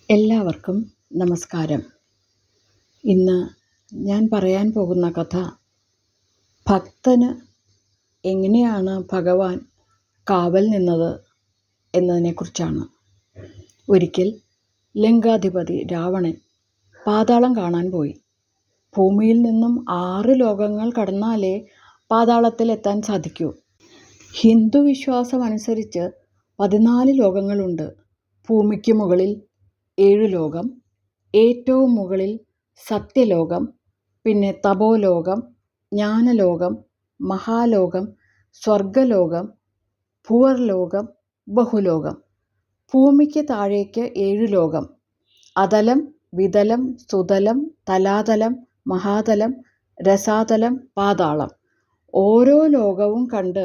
എല്ലാവർക്കും നമസ്കാരം. ഇന്ന് ഞാൻ പറയാൻ പോകുന്ന കഥ ഭക്തന് എങ്ങനെയാണ് ഭഗവാൻ കാവൽ നിന്നത് എന്നതിനെക്കുറിച്ചാണ്. ഒരിക്കൽ ലങ്കാധിപതി രാവണൻ പാതാളം കാണാൻ പോയി. ഭൂമിയിൽ നിന്നും 6 ലോകങ്ങൾ കടന്നാലേ പാതാളത്തിൽ എത്താൻ സാധിക്കൂ. ഹിന്ദു വിശ്വാസമനുസരിച്ച് 14 ലോകങ്ങളുണ്ട്. ഭൂമിക്ക് മുകളിൽ 7 ലോകം, ഏറ്റവും മുകളിൽ സത്യലോകം, പിന്നെ തപോലോകം, ജ്ഞാനലോകം, മഹാലോകം, സ്വർഗലോകം, ഭൂവർലോകം, ബഹുലോകം. ഭൂമിക്ക് താഴേക്ക് 7 ലോകം: അതലം, വിതലം, സുതലം, തലാതലം, മഹാതലം, രസാതലം, പാതാളം. ഓരോ ലോകവും കണ്ട്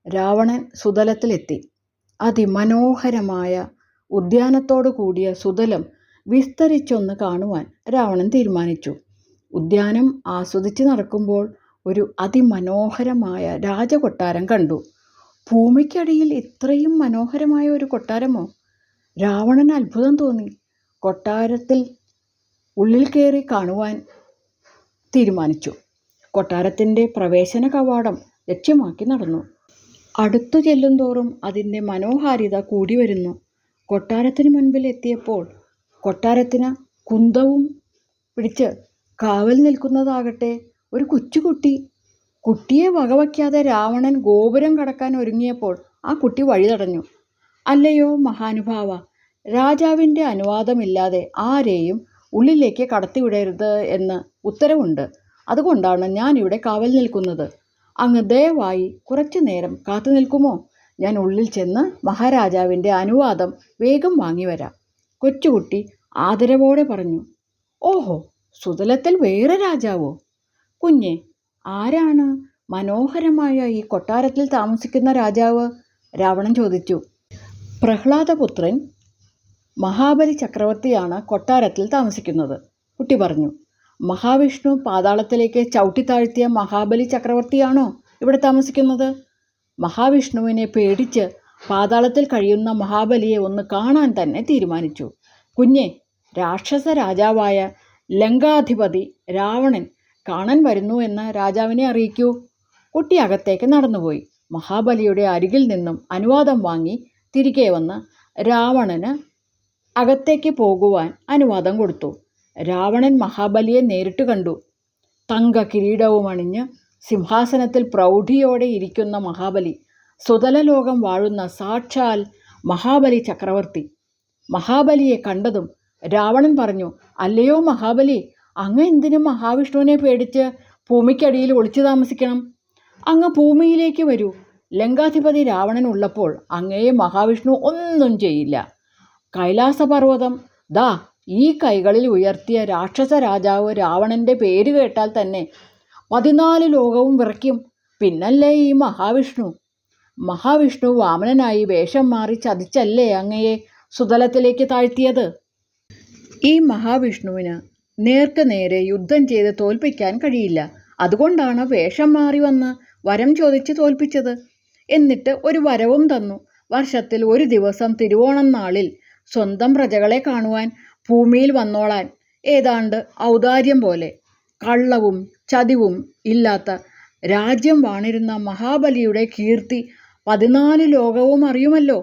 രാവണൻ സുതലത്തിലെത്തി. അതിമനോഹരമായ ഉദ്യാനത്തോടു കൂടിയ സുതലം വിസ്തരിച്ചൊന്ന് കാണുവാൻ രാവണൻ തീരുമാനിച്ചു. ഉദ്യാനം ആസ്വദിച്ച് നടക്കുമ്പോൾ ഒരു അതിമനോഹരമായ രാജകൊട്ടാരം കണ്ടു. ഭൂമിക്കടിയിൽ ഇത്രയും മനോഹരമായ ഒരു കൊട്ടാരമോ? രാവണന് അത്ഭുതം തോന്നി. കൊട്ടാരത്തിൽ ഉള്ളിൽ കയറി കാണുവാൻ തീരുമാനിച്ചു. കൊട്ടാരത്തിൻ്റെ പ്രവേശന കവാടം ലക്ഷ്യമാക്കി നടന്നു. അടുത്തു ചെല്ലുന്തോറും അതിൻ്റെ മനോഹാരിത കൂടി വരുന്നു. കൊട്ടാരത്തിന് മുൻപിൽ എത്തിയപ്പോൾ കൊട്ടാരത്തിന് കുന്തവും പിടിച്ച് കാവൽ നിൽക്കുന്നതാകട്ടെ ഒരു കൊച്ചുകുട്ടി. കുട്ടിയെ വകവയ്ക്കാതെ രാവണൻ ഗോപുരം കടക്കാൻ ഒരുങ്ങിയപ്പോൾ ആ കുട്ടി വഴി തടഞ്ഞു. "അല്ലയോ മഹാനുഭാവ, രാജാവിൻ്റെ അനുവാദമില്ലാതെ ആരെയും ഉള്ളിലേക്ക് കടത്തിവിടരുത് എന്ന് ഉത്തരവുണ്ട്. അതുകൊണ്ടാണ് ഞാൻ ഇവിടെ കാവൽ നിൽക്കുന്നത്. അങ്ങ് ദയവായി കുറച്ചു നേരം കാത്തു നിൽക്കുമോ? ഞാൻ ഉള്ളിൽ ചെന്ന് മഹാരാജാവിൻ്റെ അനുവാദം വേഗം വാങ്ങി വരാം." കൊച്ചുകുട്ടി ആദരവോടെ പറഞ്ഞു. "ഓഹോ, സുതലത്തിൽ വേറെ രാജാവോ? കുഞ്ഞെ, ആരാണ് മനോഹരമായ ഈ കൊട്ടാരത്തിൽ താമസിക്കുന്ന രാജാവ്?" രാവണൻ ചോദിച്ചു. "പ്രഹ്ലാദപുത്രൻ മഹാബലി ചക്രവർത്തിയാണ് കൊട്ടാരത്തിൽ താമസിക്കുന്നത്," കുട്ടി പറഞ്ഞു. "മഹാവിഷ്ണു പാതാളത്തിലേക്ക് ചവിട്ടിത്താഴ്ത്തിയ മഹാബലി ചക്രവർത്തിയാണോ ഇവിടെ താമസിക്കുന്നത്? മഹാവിഷ്ണുവിനെ പേടിച്ച് പാതാളത്തിൽ കഴിയുന്ന മഹാബലിയെ ഒന്ന് കാണാൻ തന്നെ തീരുമാനിച്ചു. കുഞ്ഞെ, രാക്ഷസ രാജാവായ ലങ്കാധിപതി രാവണൻ കാണാൻ വരുന്നു എന്ന് രാജാവിനെ അറിയിക്കൂ." കുട്ടി അകത്തേക്ക് നടന്നുപോയി. മഹാബലിയുടെ അരികിൽ നിന്നും അനുവാദം വാങ്ങി തിരികെ വന്ന് രാവണന് അകത്തേക്ക് പോകുവാൻ അനുവാദം കൊടുത്തു. രാവണൻ മഹാബലിയെ നേരിട്ട് കണ്ടു. തങ്ക കിരീടവും അണിഞ്ഞ് സിംഹാസനത്തിൽ പ്രൗഢിയോടെ ഇരിക്കുന്ന മഹാബലി, സുതലലോകം വാഴുന്ന സാക്ഷാൽ മഹാബലി ചക്രവർത്തി. മഹാബലിയെ കണ്ടതും രാവണൻ പറഞ്ഞു, "അല്ലയോ മഹാബലി, അങ്ങ് എന്തിനും മഹാവിഷ്ണുവിനെ പേടിച്ച് ഭൂമിക്കടിയിൽ ഒളിച്ചു താമസിക്കണം? അങ്ങ് ഭൂമിയിലേക്ക് വരൂ. ലങ്കാധിപതി രാവണൻ ഉള്ളപ്പോൾ അങ്ങയെ മഹാവിഷ്ണു ഒന്നും ചെയ്യില്ല. കൈലാസപർവ്വതം ദാ ഈ കൈകളിൽ ഉയർത്തിയ രാക്ഷസ രാജാവ് രാവണൻ്റെ പേര് കേട്ടാൽ തന്നെ 14 ലോകവും വിറയ്ക്കും. പിന്നല്ലേ ഈ മഹാവിഷ്ണു? മഹാവിഷ്ണു വാമനനായി വേഷം മാറി ചതിച്ചല്ലേ അങ്ങയെ സുതലത്തിലേക്ക് താഴ്ത്തിയത്? ഈ മഹാവിഷ്ണുവിന് നേർക്ക് നേരെ യുദ്ധം ചെയ്ത് തോൽപ്പിക്കാൻ കഴിയില്ല. അതുകൊണ്ടാണ് വേഷം മാറി വന്ന് വരം ചോദിച്ച് തോൽപ്പിച്ചത്. എന്നിട്ട് ഒരു വരവും തന്നു. വർഷത്തിൽ ഒരു ദിവസം തിരുവോണം നാളിൽ സ്വന്തം പ്രജകളെ കാണുവാൻ ഭൂമിയിൽ വന്നോളാൻ. ഏതാണ്ട് ഔദാര്യം പോലെ. കള്ളവും ചതിവും ഇല്ലാത്ത രാജ്യം വാണിരുന്ന മഹാബലിയുടെ കീർത്തി 14 ലോകവും അറിയുമല്ലോ.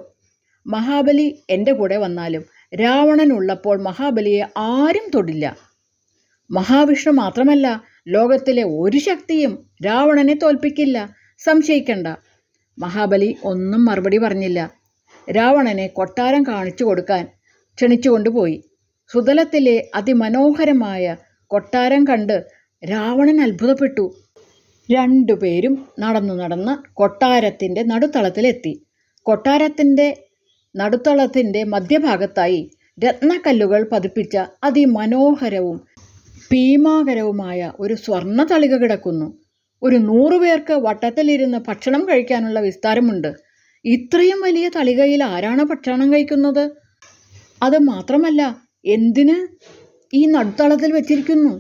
മഹാബലി എൻ്റെ കൂടെ വന്നാലും രാവണൻ ഉള്ളപ്പോൾ മഹാബലിയെ ആരും തൊടില്ല. മഹാവിഷ്ണു മാത്രമല്ല, ലോകത്തിലെ ഒരു ശക്തിയും രാവണനെ തോൽപ്പിക്കില്ല. സംശയിക്കണ്ട." മഹാബലി ഒന്നും മറുപടി പറഞ്ഞില്ല. രാവണനെ കൊട്ടാരം കാണിച്ചു കൊടുക്കാൻ ക്ഷണിച്ചുകൊണ്ടുപോയി. സുതലത്തിലെ അതിമനോഹരമായ കൊട്ടാരം കണ്ട് രാവണൻ അത്ഭുതപ്പെട്ടു. രണ്ടുപേരും നടന്നു നടന്ന് കൊട്ടാരത്തിൻ്റെ നടുത്തളത്തിലെത്തി. കൊട്ടാരത്തിൻ്റെ നടുത്തളത്തിൻ്റെ മധ്യഭാഗത്തായി രത്നക്കല്ലുകൾ പതിപ്പിച്ച അതിമനോഹരവും ഭീമാകരവുമായ ഒരു സ്വർണ്ണ തളിക കിടക്കുന്നു. ഒരു 100 പേർക്ക് വട്ടത്തിലിരുന്ന് ഭക്ഷണം കഴിക്കാനുള്ള വിസ്താരമുണ്ട്. ഇത്രയും വലിയ തളികയിൽ ആരാണ് ഭക്ഷണം കഴിക്കുന്നത്? അത് മാത്രമല്ല, എന്തിന് ഈ നടുത്തളത്തിൽ വെച്ചിരിക്കുന്നു?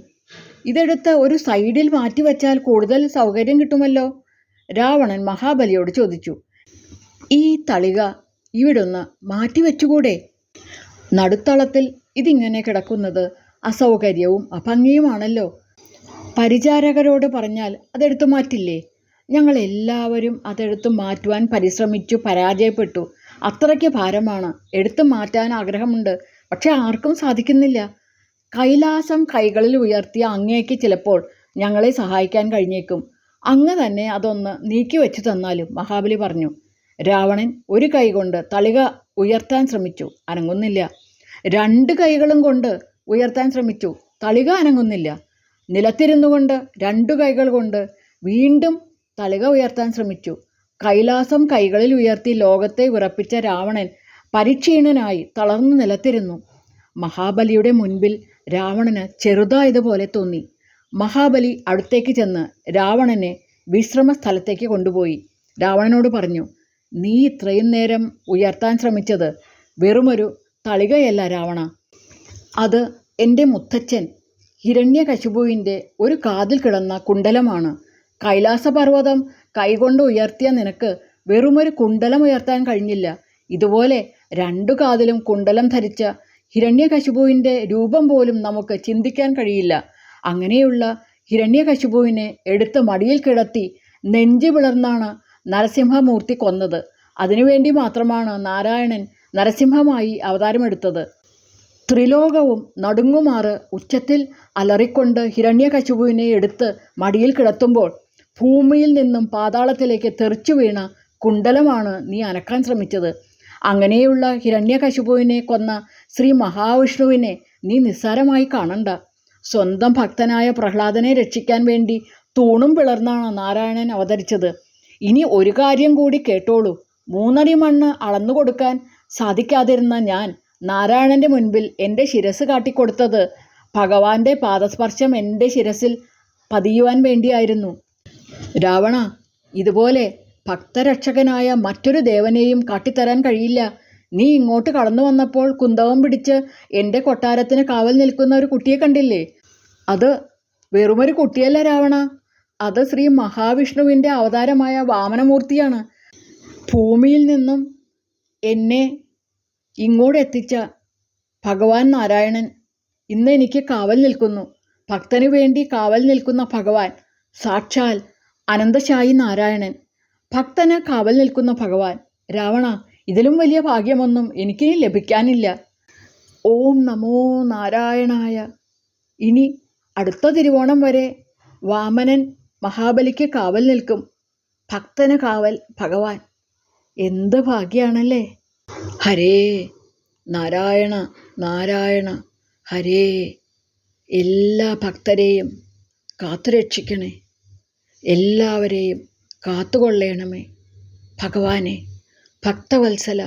ഇതെടുത്ത് ഒരു സൈഡിൽ മാറ്റിവെച്ചാൽ കൂടുതൽ സൗകര്യം കിട്ടുമല്ലോ. രാവണൻ മഹാബലിയോട് ചോദിച്ചു. "ഈ തളിക ഇവിടൊന്ന് മാറ്റിവെച്ചുകൂടെ? നടുത്തളത്തിൽ ഇതിങ്ങനെ കിടക്കുന്നത് അസൗകര്യവും അഭംഗിയുമാണല്ലോ. പരിചാരകരോട് പറഞ്ഞാൽ അതെടുത്തു മാറ്റില്ലേ? ഞങ്ങളെല്ലാവരും അതെടുത്തു മാറ്റുവാൻ പരിശ്രമിച്ചു, പരാജയപ്പെട്ടു. അത്രയ്ക്ക് ഭാരമാണ്. എടുത്തു മാറ്റാൻ ആഗ്രഹമുണ്ട്, പക്ഷെ ആർക്കും സാധിക്കുന്നില്ല. കൈലാസം കൈകളിൽ ഉയർത്തിയ അങ്ങേക്ക് ചിലപ്പോൾ ഞങ്ങളെ സഹായിക്കാൻ കഴിഞ്ഞേക്കും. അങ്ങ് തന്നെ അതൊന്ന് നീക്കി വെച്ചു തന്നാലും, മഹാബലി പറഞ്ഞു. രാവണൻ ഒരു കൈ കൊണ്ട് തളിക ഉയർത്താൻ ശ്രമിച്ചു, അനങ്ങുന്നില്ല. 2 കൈകളും കൊണ്ട് ഉയർത്താൻ ശ്രമിച്ചു, തളിക അനങ്ങുന്നില്ല. നിലത്തിരുന്നു കൊണ്ട് 2 കൈകൾ കൊണ്ട് വീണ്ടും തളിക ഉയർത്താൻ ശ്രമിച്ചു. കൈലാസം കൈകളിൽ ഉയർത്തി ലോകത്തെ വിറപ്പിച്ച രാവണൻ പരിക്ഷീണനായി തളർന്നു നിലത്തിരുന്നു. മഹാബലിയുടെ മുൻപിൽ രാവണന് ചെറുതായതുപോലെ തോന്നി. മഹാബലി അടുത്തേക്ക് ചെന്ന് രാവണനെ വിശ്രമ സ്ഥലത്തേക്ക് കൊണ്ടുപോയി. രാവണനോട് പറഞ്ഞു, നീ ഇത്രയും നേരം ഉയർത്താൻ ശ്രമിച്ചത് വെറുമൊരു തളികയല്ല രാവണ. അത് എൻ്റെ മുത്തച്ഛൻ ഹിരണ്യകശിപുവിൻ്റെ ഒരു കാതിൽ കിടന്ന കുണ്ടലമാണ്. കൈലാസപർവ്വതം കൈകൊണ്ട് ഉയർത്തിയ നിനക്ക് വെറുമൊരു കുണ്ടലം ഉയർത്താൻ കഴിഞ്ഞില്ല. ഇതുപോലെ 2 കാതിലും കുണ്ടലം ധരിച്ച ഹിരണ്യകശിപുവിൻ്റെ രൂപം പോലും നമുക്ക് ചിന്തിക്കാൻ കഴിയില്ല. അങ്ങനെയുള്ള ഹിരണ്യകശിപുവിനെ എടുത്ത് മടിയിൽ കിടത്തി നെഞ്ചു പിളർന്നാണ് നരസിംഹമൂർത്തി കൊന്നത്. അതിനുവേണ്ടി മാത്രമാണ് നാരായണൻ നരസിംഹമായി അവതാരമെടുത്തത്. ത്രിലോകവും നടുങ്ങുമാറ് ഉച്ചത്തിൽ അലറിക്കൊണ്ട് ഹിരണ്യകശിപുവിനെ എടുത്ത് മടിയിൽ കിടത്തുമ്പോൾ ഭൂമിയിൽ നിന്നും പാതാളത്തിലേക്ക് തെറിച്ചു വീണ കുണ്ടലമാണ് നീ അനക്കാൻ ശ്രമിച്ചത്. അങ്ങനെയുള്ള ഹിരണ്യകശിപുവിനെ കൊന്ന ശ്രീ മഹാവിഷ്ണുവിനെ നീ നിസ്സാരമായി കാണണ്ട. സ്വന്തം ഭക്തനായ പ്രഹ്ലാദനെ രക്ഷിക്കാൻ വേണ്ടി തൂണും പിളർന്നാണ് നാരായണൻ അവതരിച്ചത്. ഇനി ഒരു കാര്യം കൂടി കേട്ടോളൂ. 3 അടി മണ്ണ് അളന്നു കൊടുക്കാൻ സാധിക്കാതിരുന്ന ഞാൻ നാരായണൻ്റെ മുൻപിൽ എൻ്റെ ശിരസ് കാട്ടിക്കൊടുത്തത് ഭഗവാന്റെ പാദസ്പർശം എൻ്റെ ശിരസിൽ പതിയുവാൻ വേണ്ടിയായിരുന്നു. രാവണ, ഇതുപോലെ ഭക്തരക്ഷകനായ മറ്റൊരു ദേവനെയും കാട്ടിത്തരാൻ കഴിയില്ല. നീ ഇങ്ങോട്ട് കടന്നു വന്നപ്പോൾ കുന്തവും പിടിച്ച് എൻ്റെ കൊട്ടാരത്തിന് കാവൽ നിൽക്കുന്ന ഒരു കുട്ടിയെ കണ്ടില്ലേ? അത് വെറുമൊരു കുട്ടിയല്ല രാവണ, അത് ശ്രീ മഹാവിഷ്ണുവിൻ്റെ അവതാരമായ വാമനമൂർത്തിയാണ്. ഭൂമിയിൽ നിന്നും എന്നെ ഇങ്ങോട്ട് എത്തിച്ച ഭഗവാൻ നാരായണൻ ഇന്ന് എനിക്ക് കാവൽ നിൽക്കുന്നു. ഭക്തനു വേണ്ടി കാവൽ നിൽക്കുന്ന ഭഗവാൻ, സാക്ഷാൽ അനന്തശായി നാരായണൻ, ഭക്തന് കാവൽ നിൽക്കുന്ന ഭഗവാൻ. രാവണ, ഇതിലും വലിയ ഭാഗ്യമൊന്നും എനിക്കിനി ലഭിക്കാനില്ല. ഓം നമോ നാരായണായ. ഇനി അടുത്ത തിരുവോണം വരെ വാമനൻ മഹാബലിക്ക് കാവൽ നിൽക്കും, ഭക്തന് കാവൽ ഭഗവാൻ. എന്ത് ഭാഗ്യാണല്ലേ! ഹരേ നാരായണ നാരായണ ഹരേ. എല്ലാ ഭക്തരെയും കാത്തുരക്ഷിക്കണേ, എല്ലാവരെയും കാത്തുകൊള്ളണമേ ഭഗവാനെ. ഭക്തവത്സല,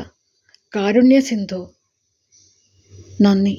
കാരുണ്യസിന്ധു. നന്ദി.